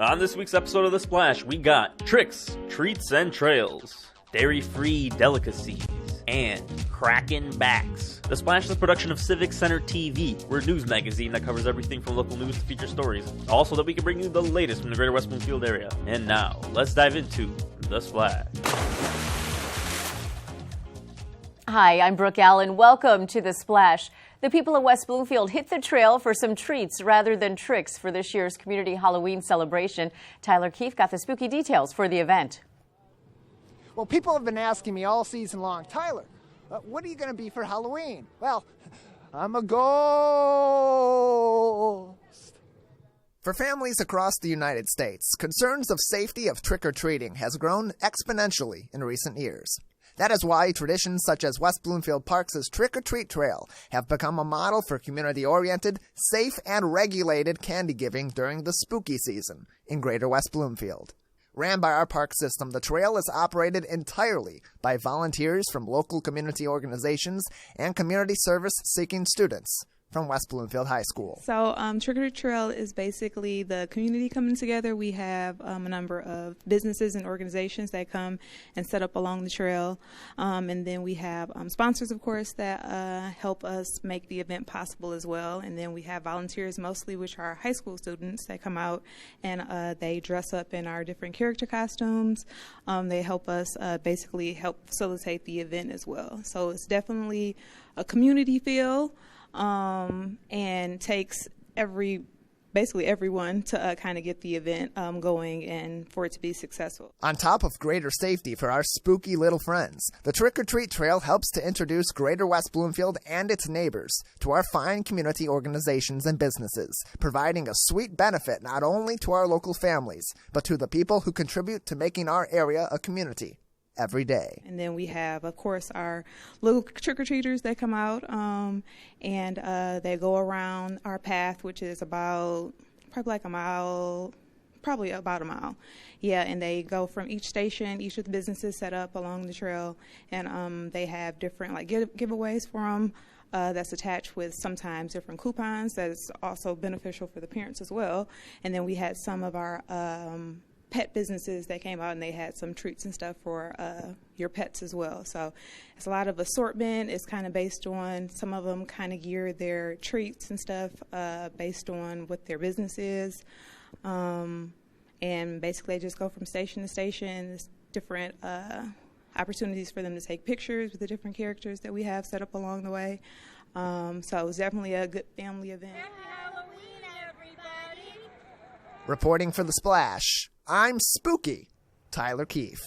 On this week's episode of The Splash, we got tricks, treats, and trails, dairy-free delicacies, and cracking backs. The Splash is a production of Civic Center TV. We're a news magazine that covers everything from local news to feature stories, also that we can bring you the latest from the greater West Bloomfield area. And now, let's dive into The Splash. Hi, I'm Brooke Allen. Welcome to The Splash. The people of West Bloomfield hit the trail for some treats rather than tricks for this year's community Halloween celebration. Tyler Keefe got the spooky details for the event. Well, people have been asking me all season long, Tyler, what are you going to be for Halloween? Well, I'm a ghost. For families across the United States, concerns of safety of trick-or-treating has grown exponentially in recent years. That is why traditions such as West Bloomfield Parks' Trick-or-Treat Trail have become a model for community-oriented, safe, and regulated candy giving during the spooky season in greater West Bloomfield. Ran by our park system, the trail is operated entirely by volunteers from local community organizations and community service-seeking students from West Bloomfield High School. So Trick-or-Treat Trail is basically the community coming together. We have a number of businesses and organizations that come and set up along the trail. And then we have sponsors, of course, that help us make the event possible as well. And then we have volunteers mostly, which are high school students that come out and they dress up in our different character costumes. They help us basically help facilitate the event as well. So it's definitely a community feel. And takes basically everyone to kind of get the event going and for it to be successful. On top of greater safety for our spooky little friends, the Trick-or-Treat Trail helps to introduce greater West Bloomfield and its neighbors to our fine community organizations and businesses, providing a sweet benefit not only to our local families, but to the people who contribute to making our area a community every day. And then we have, of course, our little trick-or-treaters that come out and they go around our path, which is about about a mile. Yeah, and they go from each station, each of the businesses set up along the trail, and they have different giveaways for them. That's attached with sometimes different coupons that's also beneficial for the parents as well. And then we had some of our pet businesses that came out and they had some treats and stuff for your pets as well. So it's a lot of assortment. It's kind of based on, some of them kind of gear their treats and stuff based on what their business is. And basically just go from station to station. There's different opportunities for them to take pictures with the different characters that we have set up along the way. So it was definitely a good family event. Happy Halloween, everybody! Reporting for The Splash, I'm spooky Tyler Keefe.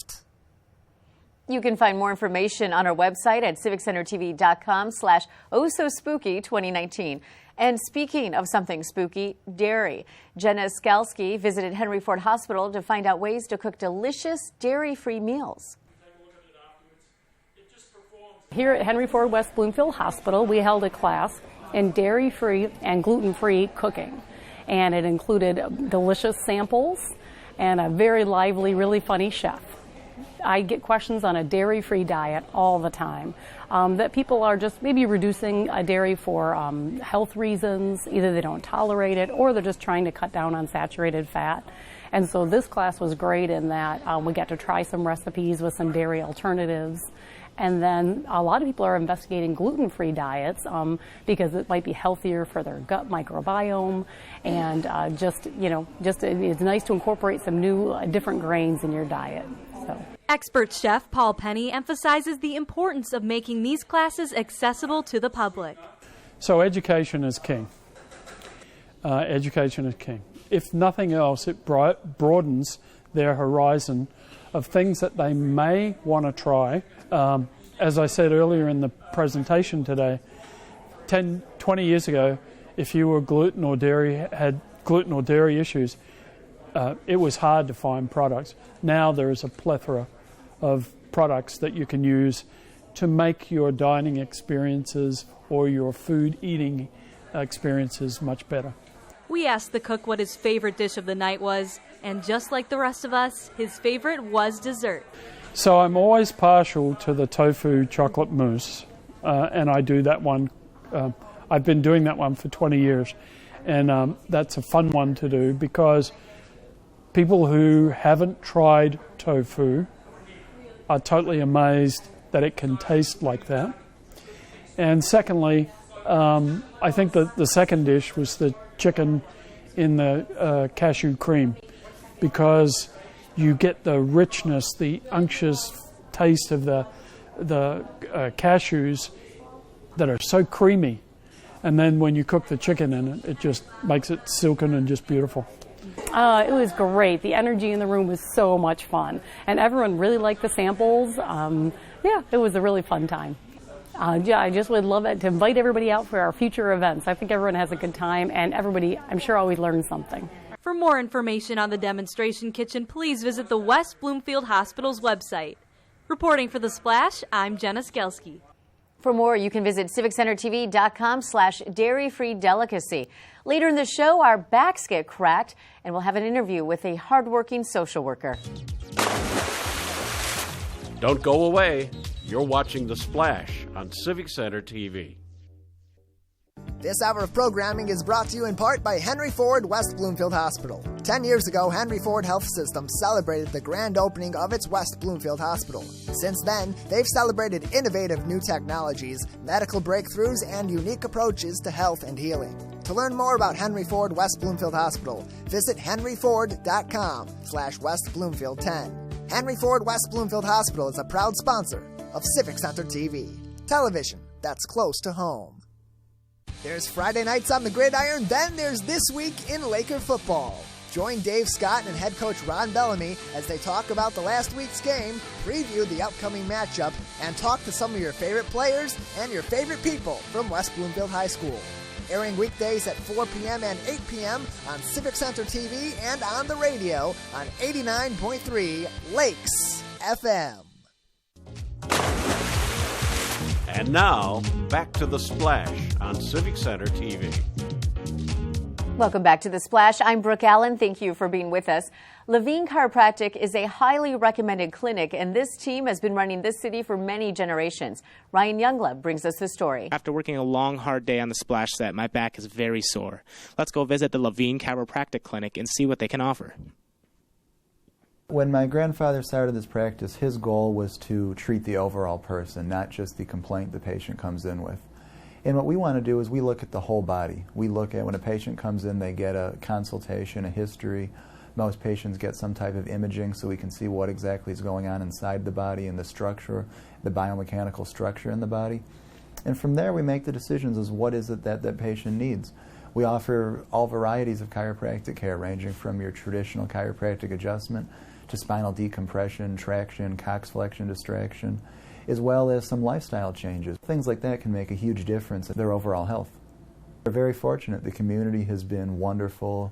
You can find more information on our website at civiccentertv.com/ohsospooky2019. And speaking of something spooky, dairy. Jenna Skalski visited Henry Ford Hospital to find out ways to cook delicious dairy-free meals. Here at Henry Ford West Bloomfield Hospital, we held a class in dairy-free and gluten-free cooking. And it included delicious samples and a very lively, really funny chef. I get questions on a dairy-free diet all the time, that people are just maybe reducing dairy for health reasons. Either they don't tolerate it or they're just trying to cut down on saturated fat. And so this class was great in that we got to try some recipes with some dairy alternatives. And then a lot of people are investigating gluten-free diets because it might be healthier for their gut microbiome, and it's nice to incorporate some new, different grains in your diet. So. Expert chef Paul Penny emphasizes the importance of making these classes accessible to the public. So education is king. Education is king. If nothing else, it broadens their horizon of things that they may want to try. As I said earlier in the presentation today, 10, 20 years ago, if you were had gluten or dairy issues, it was hard to find products. Now there is a plethora of products that you can use to make your dining experiences or your food eating experiences much better. We asked the cook what his favorite dish of the night was, and just like the rest of us, his favorite was dessert. So I'm always partial to the tofu chocolate mousse, and I do that one. I've been doing that one for 20 years, and that's a fun one to do because people who haven't tried tofu are totally amazed that it can taste like that. And secondly, I think that the second dish was the chicken in the cashew cream, because you get the richness, the unctuous taste of the cashews that are so creamy. And then when you cook the chicken in it, it just makes it silken and just beautiful. It was great. The energy in the room was so much fun. And everyone really liked the samples. Yeah, it was a really fun time. Yeah, I just would love it to invite everybody out for our future events. I think everyone has a good time, and everybody, I'm sure, always learns something. For more information on the demonstration kitchen, please visit the West Bloomfield Hospital's website. Reporting for The Splash, I'm Jenna Skelski. For more, you can visit civiccentertv.com/dairy-free delicacy. Later in the show, our backs get cracked, and we'll have an interview with a hardworking social worker. Don't go away. You're watching The Splash on Civic Center TV. This hour of programming is brought to you in part by Henry Ford West Bloomfield Hospital. 10 years ago, Henry Ford Health Systems celebrated the grand opening of its West Bloomfield Hospital. Since then, they've celebrated innovative new technologies, medical breakthroughs, and unique approaches to health and healing. To learn more about Henry Ford West Bloomfield Hospital, visit henryford.com/West Bloomfield 10. Henry Ford West Bloomfield Hospital is a proud sponsor of Civic Center TV, television that's close to home. There's Friday nights on the gridiron, then there's This Week in Laker Football. Join Dave Scott and head coach Ron Bellamy as they talk about the last week's game, preview the upcoming matchup, and talk to some of your favorite players and your favorite people from West Bloomfield High School. Airing weekdays at 4 p.m. and 8 p.m. on Civic Center TV and on the radio on 89.3 Lakes FM. And now, back to The Splash on Civic Center TV. Welcome back to The Splash. I'm Brooke Allen. Thank you for being with us. Levine Chiropractic is a highly recommended clinic, and this team has been running this city for many generations. Ryan Younglove brings us the story. After working a long, hard day on the Splash set, my back is very sore. Let's go visit the Levine Chiropractic Clinic and see what they can offer. When my grandfather started this practice, his goal was to treat the overall person, not just the complaint the patient comes in with. And what we want to do is we look at the whole body. We look at when a patient comes in, they get a consultation, a history. Most patients get some type of imaging so we can see what exactly is going on inside the body and the structure, the biomechanical structure in the body. And from there we make the decisions as what is it that that patient needs. We offer all varieties of chiropractic care, ranging from your traditional chiropractic adjustment to spinal decompression, traction, coxflexion, distraction, as well as some lifestyle changes. Things like that can make a huge difference in their overall health. We're very fortunate. The community has been wonderful,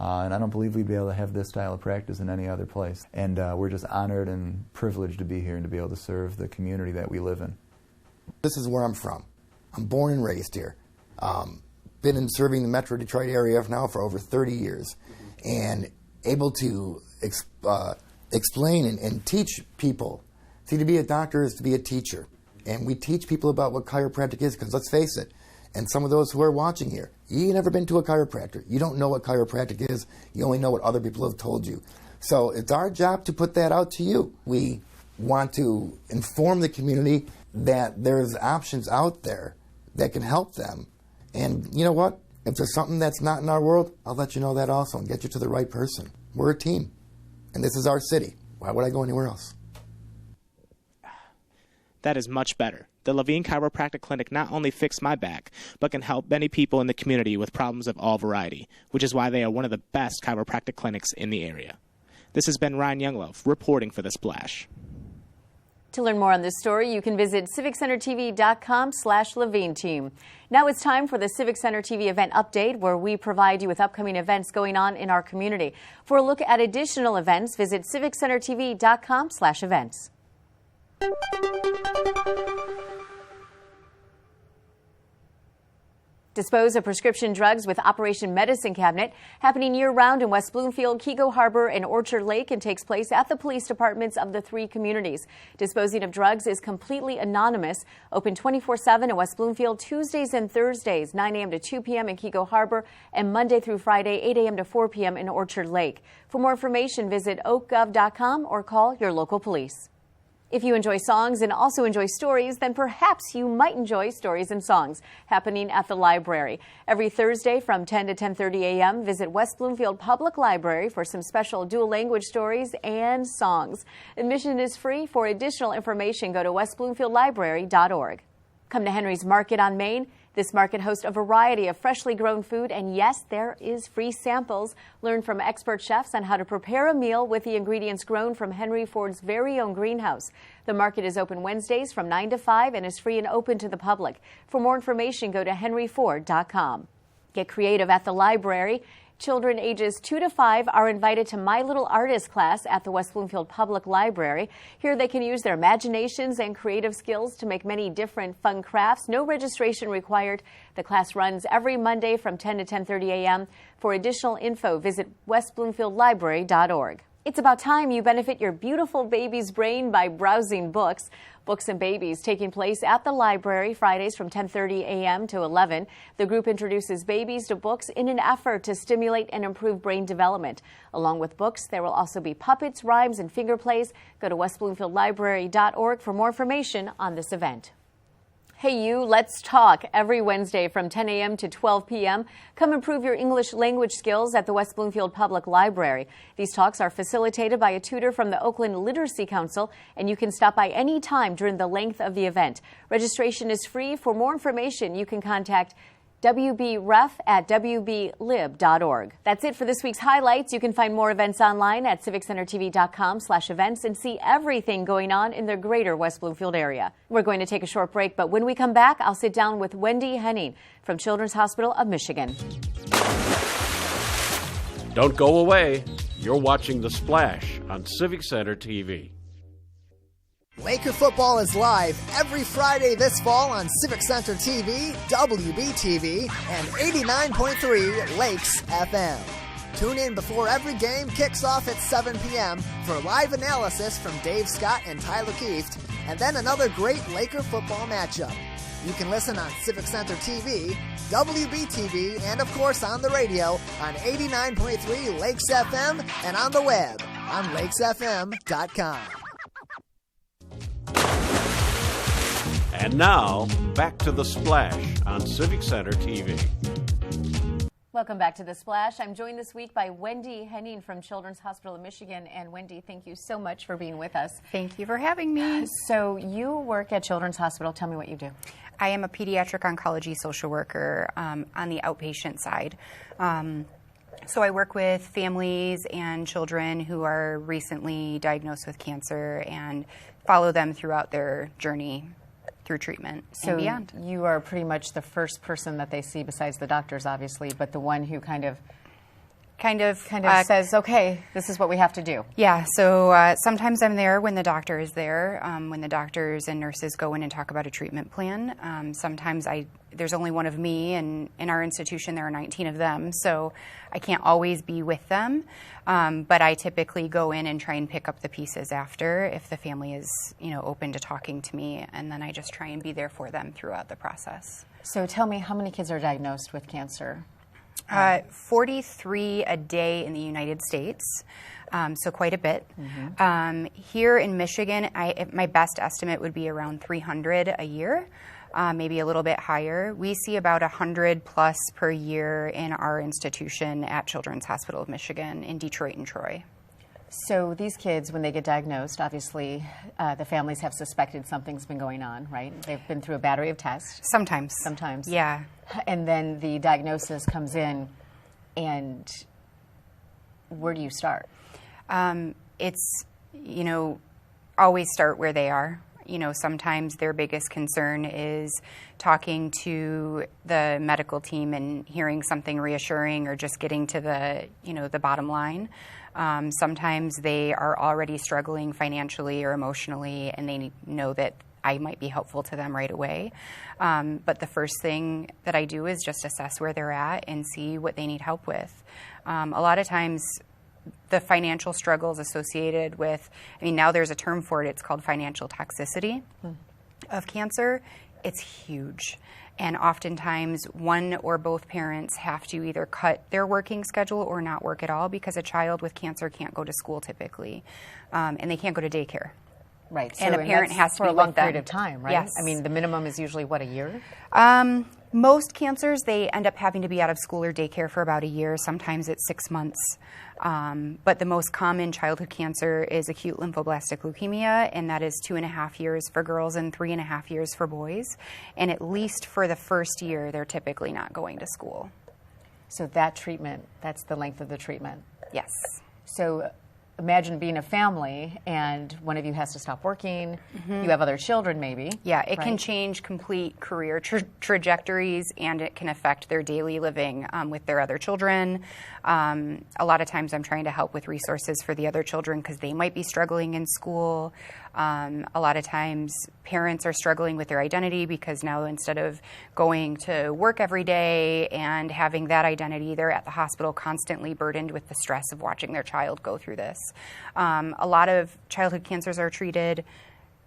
and I don't believe we'd be able to have this style of practice in any other place. And we're just honored and privileged to be here and to be able to serve the community that we live in. This is where I'm from. I'm born and raised here. Been in serving the Metro Detroit area now for over 30 years, and able to explain and teach people. See, to be a doctor is to be a teacher. And we teach people about what chiropractic is, because let's face it, and some of those who are watching here, you've never been to a chiropractor. You don't know what chiropractic is. You only know what other people have told you. So it's our job to put that out to you. We want to inform the community that there's options out there that can help them. And you know what? If there's something that's not in our world, I'll let you know that also and get you to the right person. We're a team. And this is our city. Why would I go anywhere else? That is much better. The Levine Chiropractic Clinic not only fixed my back, but can help many people in the community with problems of all variety, which is why they are one of the best chiropractic clinics in the area. This has been Ryan Younglove reporting for The Splash. To learn more on this story, you can visit civiccentertv.com/Levine team. Now it's time for the Civic Center TV event update, where we provide you with upcoming events going on in our community. For a look at additional events, visit civiccentertv.com/events. Dispose of prescription drugs with Operation Medicine Cabinet, happening year-round in West Bloomfield, Kego Harbor, and Orchard Lake, and takes place at the police departments of the 3 communities. Disposing of drugs is completely anonymous. Open 24/7 in West Bloomfield, Tuesdays and Thursdays, 9 a.m. to 2 p.m. in Kego Harbor, and Monday through Friday, 8 a.m. to 4 p.m. in Orchard Lake. For more information, visit oakgov.com or call your local police. If you enjoy songs and also enjoy stories, then perhaps you might enjoy Stories and Songs, happening at the library. Every Thursday from 10 to 10:30 a.m., visit West Bloomfield Public Library for some special dual language stories and songs. Admission is free. For additional information, go to westbloomfieldlibrary.org. Come to Henry's Market on Main. This market hosts a variety of freshly grown food, and yes, there is free samples. Learn from expert chefs on how to prepare a meal with the ingredients grown from Henry Ford's very own greenhouse. The market is open Wednesdays from 9 to 5 and is free and open to the public. For more information, go to henryford.com. Get creative at the library. Children ages 2 to 5 are invited to My Little Artist class at the West Bloomfield Public Library. Here they can use their imaginations and creative skills to make many different fun crafts. No registration required. The class runs every Monday from 10 to 10:30 a.m. For additional info, visit westbloomfieldlibrary.org. It's about time you benefit your beautiful baby's brain by browsing books. Books and Babies, taking place at the library Fridays from 10:30 a.m. to 11. The group introduces babies to books in an effort to stimulate and improve brain development. Along with books, there will also be puppets, rhymes, and finger plays. Go to westbloomfieldlibrary.org for more information on this event. Hey You, Let's Talk, every Wednesday from 10 a.m. to 12 p.m. Come improve your English language skills at the West Bloomfield Public Library. These talks are facilitated by a tutor from the Oakland Literacy Council, and you can stop by any time during the length of the event. Registration is free. For more information, you can contact wbref@wblib.org. That's it for this week's highlights. You can find more events online at civiccentertv.com/events and see everything going on in the greater West Bloomfield area. We're going to take a short break, but when we come back, I'll sit down with Wendi Henning from Children's Hospital of Michigan. Don't go away. You're watching The Splash on Civic Center TV. Laker football is live every Friday this fall on Civic Center TV, WBTV, and 89.3 Lakes FM. Tune in before every game kicks off at 7 p.m. for live analysis from Dave Scott and Tyler Kieft, and then another great Laker football matchup. You can listen on Civic Center TV, WBTV, and of course on the radio on 89.3 Lakes FM and on the web on lakesfm.com. And now, back to The Splash on Civic Center TV. Welcome back to The Splash. I'm joined this week by Wendi Henning from Children's Hospital of Michigan. And Wendi, thank you so much for being with us. Thank you for having me. So you work at Children's Hospital. Tell me what you do. I am a pediatric oncology social worker on the outpatient side. So I work with families and children who are recently diagnosed with cancer and follow them throughout their journey through treatment and beyond. You are pretty much the first person that they see, besides the doctors, obviously, but the one who kind of says, okay, this is what we have to do. Yeah, so sometimes I'm there when the doctor is there, when the doctors and nurses go in and talk about a treatment plan. Sometimes there's only one of me, and in our institution there are 19 of them, so I can't always be with them. But I typically go in and try and pick up the pieces after if the family is, open to talking to me, and then I just try and be there for them throughout the process. So tell me, how many kids are diagnosed with cancer? 43 a day in the United States, so quite a bit. Mm-hmm. Here in Michigan, my best estimate would be around 300 a year, maybe a little bit higher. We see about 100 plus per year in our institution at Children's Hospital of Michigan in Detroit and Troy. So these kids, when they get diagnosed, obviously the families have suspected something's been going on, right? They've been through a battery of tests. Sometimes. Yeah. And then the diagnosis comes in, and where do you start? It's, always start where they are. Sometimes their biggest concern is talking to the medical team and hearing something reassuring or just getting to the bottom line. Sometimes they are already struggling financially or emotionally, and they know that I might be helpful to them right away. But the first thing that I do is just assess where they're at and see what they need help with. A lot of times the financial struggles associated with, I mean, now there's a term for it, it's called financial toxicity of cancer. It's huge. And oftentimes one or both parents have to either cut their working schedule or not work at all because a child with cancer can't go to school typically, and they can't go to daycare. Right. And a parent has to for be a long with them. period of time, right? Yes. I mean, the minimum is usually, what, a year? Most cancers, they end up having to be out of school or daycare for about a year. Sometimes it's 6 months. But the most common childhood cancer is acute lymphoblastic leukemia, and that is 2.5 years for girls and 3.5 years for boys. And at least for the first year, they're typically not going to school. So that treatment, that's the length of the treatment? Yes. So imagine being a family and one of you has to stop working. You have other children maybe. Yeah, it can right? change complete career trajectories, and it can affect their daily living with their other children. A lot of times I'm trying to help with resources for the other children because they might be struggling in school. A lot of times parents are struggling with their identity because now instead of going to work every day and having that identity, they're at the hospital constantly burdened with the stress of watching their child go through this. A lot of childhood cancers are treated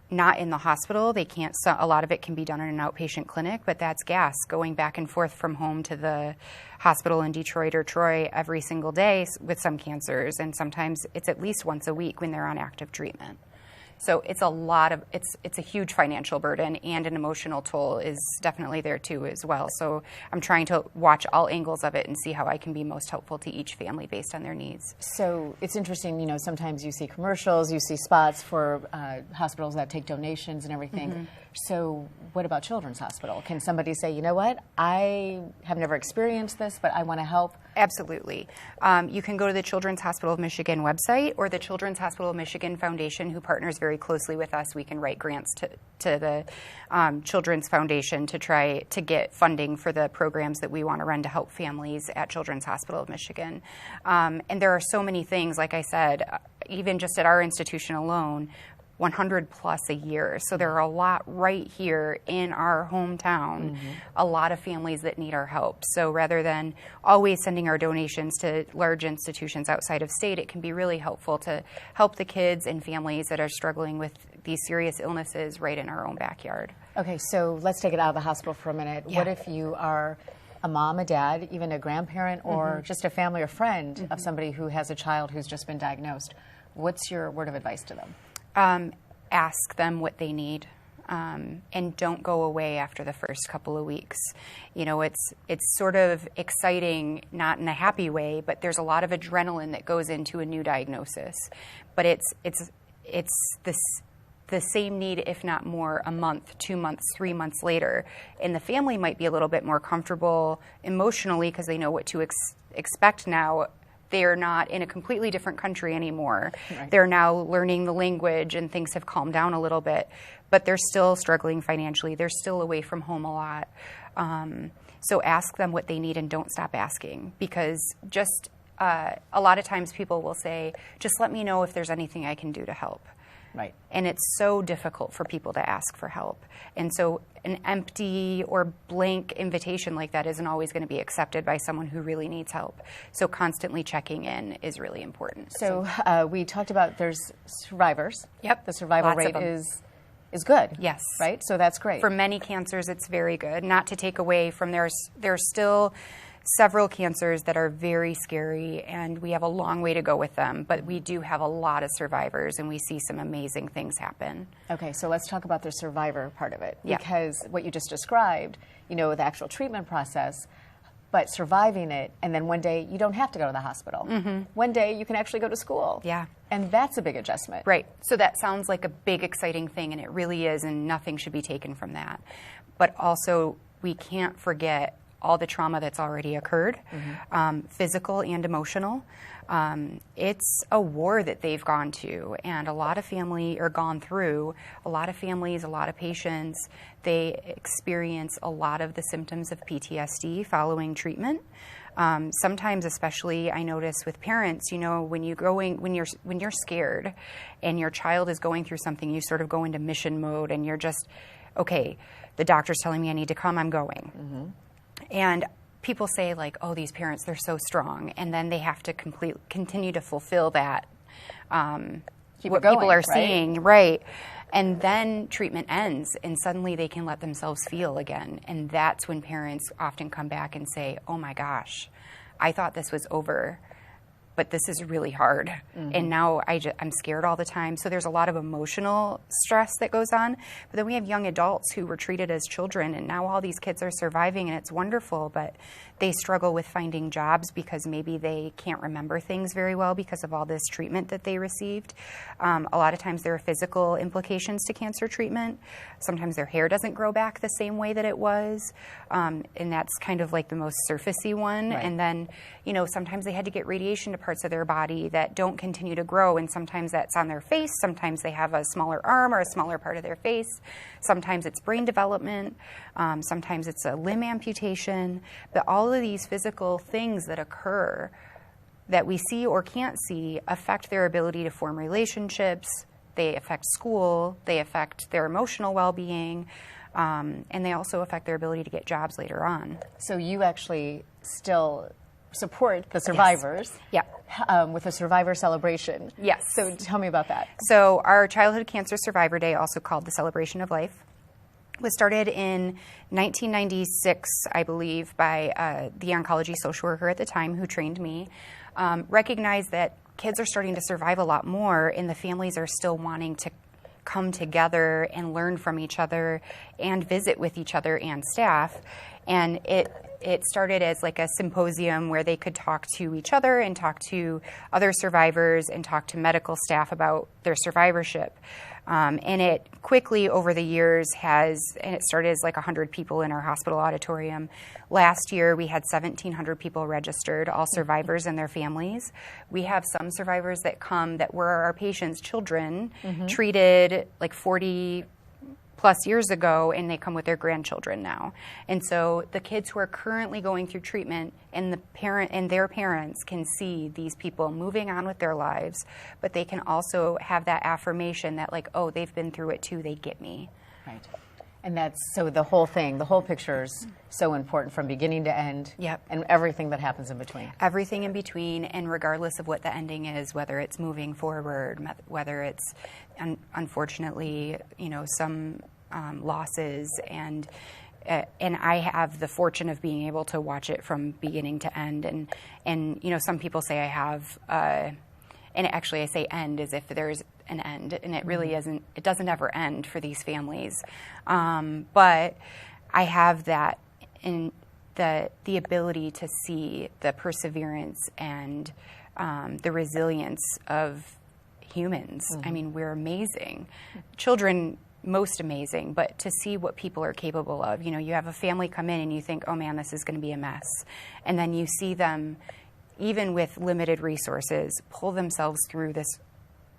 not in the hospital. They can't. A lot of it can be done in an outpatient clinic, but that's gas going back and forth from home to the hospital in Detroit or Troy every single day with some cancers, and sometimes it's at least once a week when they're on active treatment. So it's a lot of, it's a huge financial burden, and an emotional toll is definitely there too as well. So I'm trying to watch all angles of it and see how I can be most helpful to each family based on their needs. So it's interesting, you know, sometimes you see commercials, you see spots for hospitals that take donations and everything. So what about Children's Hospital? Can somebody say, you know what, I have never experienced this, but I want to help? Absolutely. You can go to the Children's Hospital of Michigan website or the Children's Hospital of Michigan Foundation, who partners very closely with us. We can write grants to the Children's Foundation to try to get funding for the programs that we want to run to help families at Children's Hospital of Michigan. And there are so many things, like I said, even just at our institution alone, 100 plus a year. So there are a lot right here in our hometown, a lot of families that need our help. So rather than always sending our donations to large institutions outside of state, it can be really helpful to help the kids and families that are struggling with these serious illnesses right in our own backyard. Okay, so let's take it out of the hospital for a minute. Yeah. What if you are a mom, a dad, even a grandparent, or just a family or friend of somebody who has a child who's just been diagnosed? What's your word of advice to them? Ask them what they need, and don't go away after the first couple of weeks. You know, it's sort of exciting, not in a happy way, but there's a lot of adrenaline that goes into a new diagnosis. But it's the same need, if not more, a month, 2 months, 3 months later. And the family might be a little bit more comfortable emotionally because they know what to expect now. They're not in a completely different country anymore. Right. They're now learning the language and things have calmed down a little bit, but they're still struggling financially. They're still away from home a lot. So ask them what they need and don't stop asking, because just a lot of times people will say, just let me know if there's anything I can do to help. Right. And it's so difficult for people to ask for help. And so an empty or blank invitation like that isn't always going to be accepted by someone who really needs help. So constantly checking in is really important. So we talked about there's survivors. Yep. The survival Lots rate of them. is good. Yes. Right? So that's great. For many cancers, it's very good. Not to take away from there's still several cancers that are very scary, and we have a long way to go with them, but we do have a lot of survivors, and we see some amazing things happen. Okay, so let's talk about the survivor part of it, Yeah. because what you just described, you know, the actual treatment process, but surviving it, and then one day you don't have to go to the hospital. One day you can actually go to school. Yeah. And that's a big adjustment. Right. So that sounds like a big, exciting thing, and it really is, and nothing should be taken from that. But also, we can't forget all the trauma that's already occurred, physical and emotional. It's a war that they've gone to, and a lot of families, a lot of patients, they experience a lot of the symptoms of PTSD following treatment. Sometimes, especially, I notice with parents, when you're scared and your child is going through something, you sort of go into mission mode and you're just, okay, the doctor's telling me I need to come, I'm going. Mm-hmm. And people say like, oh, these parents, they're so strong. And then they have to continue to fulfill that, what people are seeing, right? And then treatment ends and suddenly they can let themselves feel again. And that's when parents often come back and say, oh my gosh, I thought this was over, but this is really hard. Mm-hmm. And now I'm scared all the time. So there's a lot of emotional stress that goes on. But then we have young adults who were treated as children, and now all these kids are surviving, and it's wonderful, but they struggle with finding jobs because maybe they can't remember things very well because of all this treatment that they received. A lot of times there are physical implications to cancer treatment. Sometimes their hair doesn't grow back the same way that it was, and that's kind of like the most surfacey one. Right. And then, sometimes they had to get radiation to parts of their body that don't continue to grow, and sometimes that's on their face. Sometimes they have a smaller arm or a smaller part of their face. Sometimes it's brain development. Sometimes it's a limb amputation. But all of these physical things that occur that we see or can't see affect their ability to form relationships. They affect school. They affect their emotional well-being. And they also affect their ability to get jobs later on. So you actually still support the survivors. Yes. Yeah. With a survivor celebration. Yes. So tell me about that. So our Childhood Cancer Survivor Day, also called the Celebration of Life, was started in 1996, I believe, by the oncology social worker at the time who trained me. Recognized that kids are starting to survive a lot more, and the families are still wanting to come together and learn from each other and visit with each other and staff. And it started as like a symposium where they could talk to each other and talk to other survivors and talk to medical staff about their survivorship. And it quickly over the years and it started as like 100 people in our hospital auditorium. Last year we had 1,700 people registered, all survivors and their families. We have some survivors that come that were our patients' children, treated like 40 plus years ago, and they come with their grandchildren now. And so the kids who are currently going through treatment and their parents can see these people moving on with their lives, but they can also have that affirmation that like, oh, they've been through it too, they get me. Right. And that's, so the whole picture is so important from beginning to end. Yep. And everything that happens in between. Everything in between, and regardless of what the ending is, whether it's moving forward, whether it's unfortunately, some losses, and I have the fortune of being able to watch it from beginning to end. And some people say I have, and actually I say end as if there's an end, and it really isn't. It doesn't ever end for these families, but I have that in the ability to see the perseverance and the resilience of humans. I mean, we're amazing. Children, most amazing, but to see what people are capable of. You have a family come in and you think, oh man, this is going to be a mess. And then you see them, even with limited resources, pull themselves through this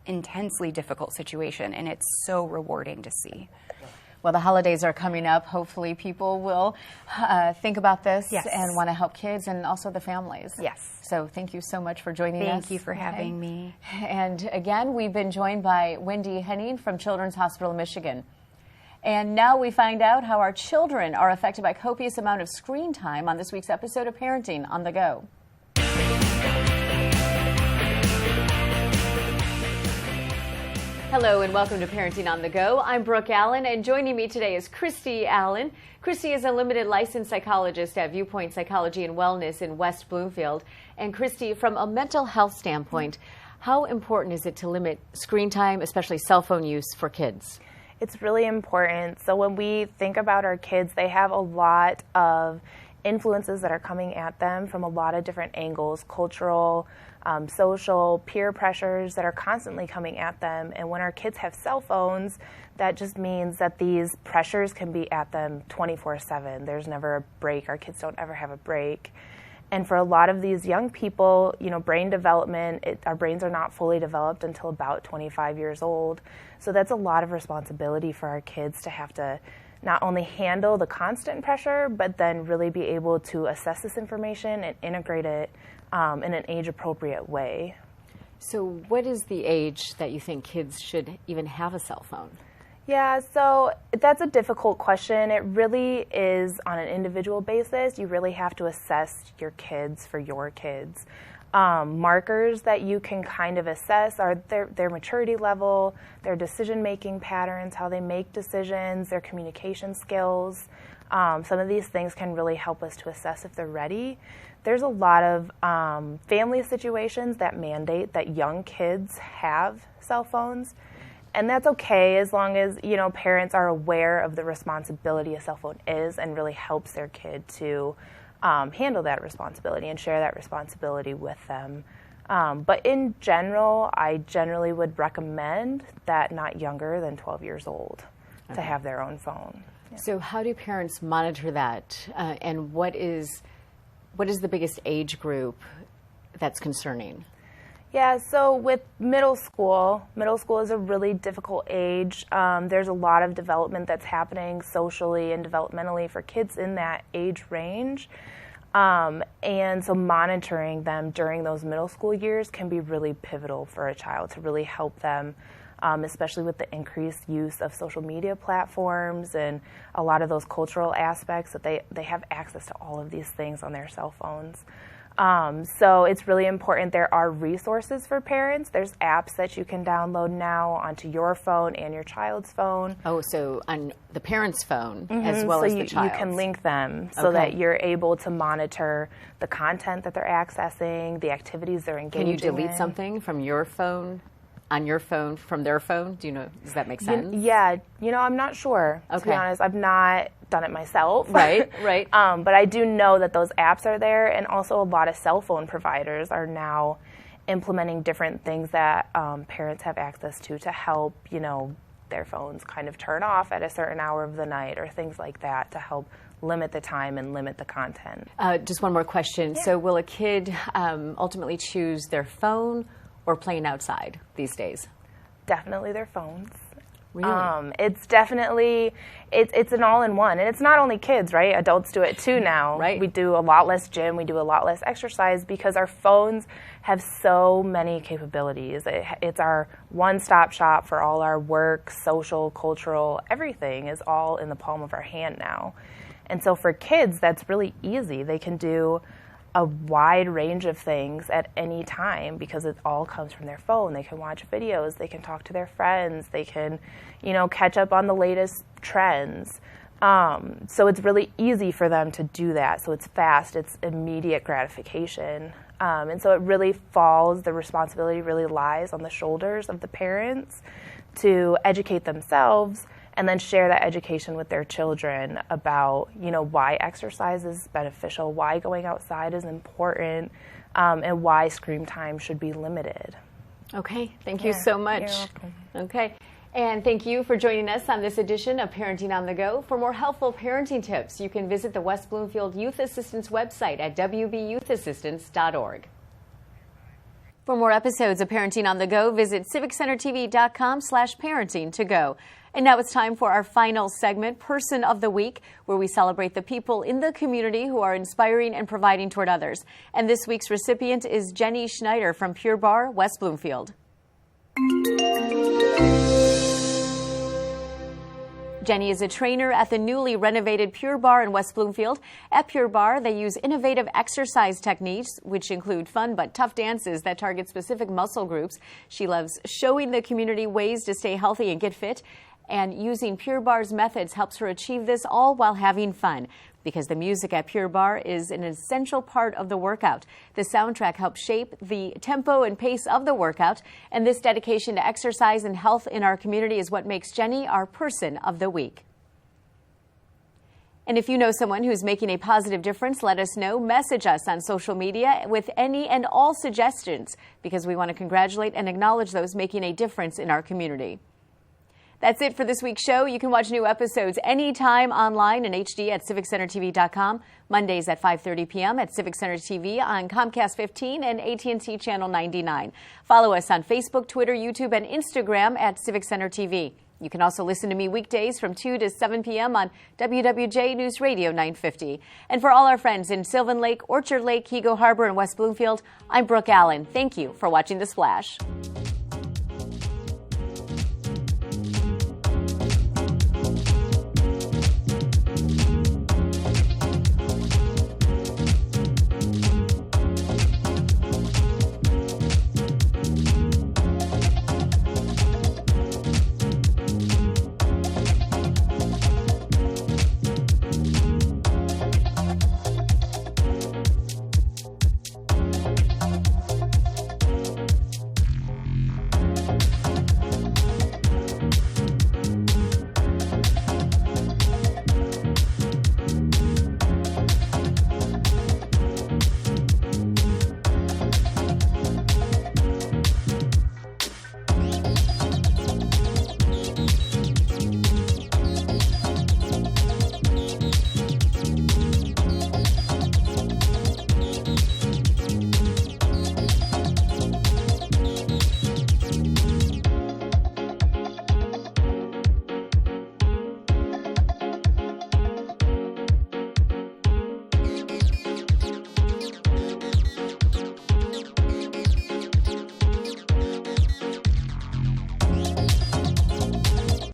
intensely difficult situation, and it's so rewarding to see. Well, the holidays are coming up. Hopefully people will think about this and want to help kids and also the families. Yes. So thank you so much for joining us. Thank you for having me. And again, we've been joined by Wendi Henning from Children's Hospital Michigan. And now we find out how our children are affected by copious amount of screen time on this week's episode of Parenting on the Go. Hello and welcome to Parenting on the Go. I'm Brooke Allen, and joining me today is Christy Allen. Christy is a limited licensed psychologist at Viewpoint Psychology and Wellness in West Bloomfield. And Christy, from a mental health standpoint, how important is it to limit screen time, especially cell phone use for kids? It's really important. So when we think about our kids, they have a lot of influences that are coming at them from a lot of different angles, cultural, social, peer pressures that are constantly coming at them. And when our kids have cell phones, that just means that these pressures can be at them 24/7. There's never a break. Our kids don't ever have a break. And for a lot of these young people, brain development, our brains are not fully developed until about 25 years old. So that's a lot of responsibility for our kids to have to not only handle the constant pressure, but then really be able to assess this information and integrate it in an age-appropriate way. So what is the age that you think kids should even have a cell phone? Yeah, so that's a difficult question. It really is on an individual basis. You really have to assess your kids for your kids. Markers that you can kind of assess are their maturity level, their decision-making patterns, how they make decisions, their communication skills. Some of these things can really help us to assess if they're ready. There's a lot of family situations that mandate that young kids have cell phones. And that's okay as long as, parents are aware of the responsibility a cell phone is and really helps their kid to handle that responsibility and share that responsibility with them. But in general, I generally would recommend that not younger than 12 years old to have their own phone. Yeah. So how do parents monitor that? And what is the biggest age group that's concerning? Yeah, so with middle school is a really difficult age. There's a lot of development that's happening socially and developmentally for kids in that age range. And so monitoring them during those middle school years can be really pivotal for a child to really help them, especially with the increased use of social media platforms and a lot of those cultural aspects that they have access to all of these things on their cell phones. So it's really important. There are resources for parents. There's apps that you can download now onto your phone and your child's phone. Oh, so on the parent's phone as well as the child's. You can link them so that you're able to monitor the content that they're accessing, the activities they're engaging in. Can you delete something from your phone, on your phone, from their phone? Do you know, does that make sense? Yeah, I'm not sure, to be honest. I've not done it myself. Right. But I do know that those apps are there, and also a lot of cell phone providers are now implementing different things that parents have access to help, their phones kind of turn off at a certain hour of the night or things like that to help limit the time and limit the content. Just one more question. Yeah. So will a kid ultimately choose their phone or playing outside these days? Definitely their phones. Really? It's definitely, it's an all-in-one. And it's not only kids, right? Adults do it too now. Right. We do a lot less gym. We do a lot less exercise because our phones have so many capabilities. It's our one-stop shop for all our work, social, cultural, everything is all in the palm of our hand now. And so for kids, that's really easy. They can do a wide range of things at any time because it all comes from their phone. They can watch videos, they can talk to their friends, they can, catch up on the latest trends. So it's really easy for them to do that. So it's fast, it's immediate gratification. And so the responsibility really lies on the shoulders of the parents to educate themselves and then share that education with their children about, why exercise is beneficial, why going outside is important, and why screen time should be limited. Okay, thank you so much. You're welcome. Okay, and thank you for joining us on this edition of Parenting on the Go. For more helpful parenting tips, you can visit the West Bloomfield Youth Assistance website at wbyouthassistance.org. For more episodes of Parenting on the Go, visit civiccentertv.com/parenting-to-go. And now it's time for our final segment, Person of the Week, where we celebrate the people in the community who are inspiring and providing toward others. And this week's recipient is Jenny Schneider from Pure Barre, West Bloomfield. Jenny is a trainer at the newly renovated Pure Barre in West Bloomfield. At Pure Barre, they use innovative exercise techniques, which include fun but tough dances that target specific muscle groups. She loves showing the community ways to stay healthy and get fit, and using Pure Barre's methods helps her achieve this all while having fun. Because the music at Pure Barre is an essential part of the workout. The soundtrack helps shape the tempo and pace of the workout, and this dedication to exercise and health in our community is what makes Jenny our Person of the Week. And if you know someone who's making a positive difference, let us know. Message us on social media with any and all suggestions, because we want to congratulate and acknowledge those making a difference in our community. That's it for this week's show. You can watch new episodes anytime online in HD at civiccentertv.com, Mondays at 5:30 p.m. at Civic Center TV on Comcast 15 and AT&T Channel 99. Follow us on Facebook, Twitter, YouTube, and Instagram at Civic Center TV. You can also listen to me weekdays from 2 to 7 p.m. on WWJ News Radio 950. And for all our friends in Sylvan Lake, Orchard Lake, Hego Harbor, and West Bloomfield, I'm Brooke Allen. Thank you for watching The Splash.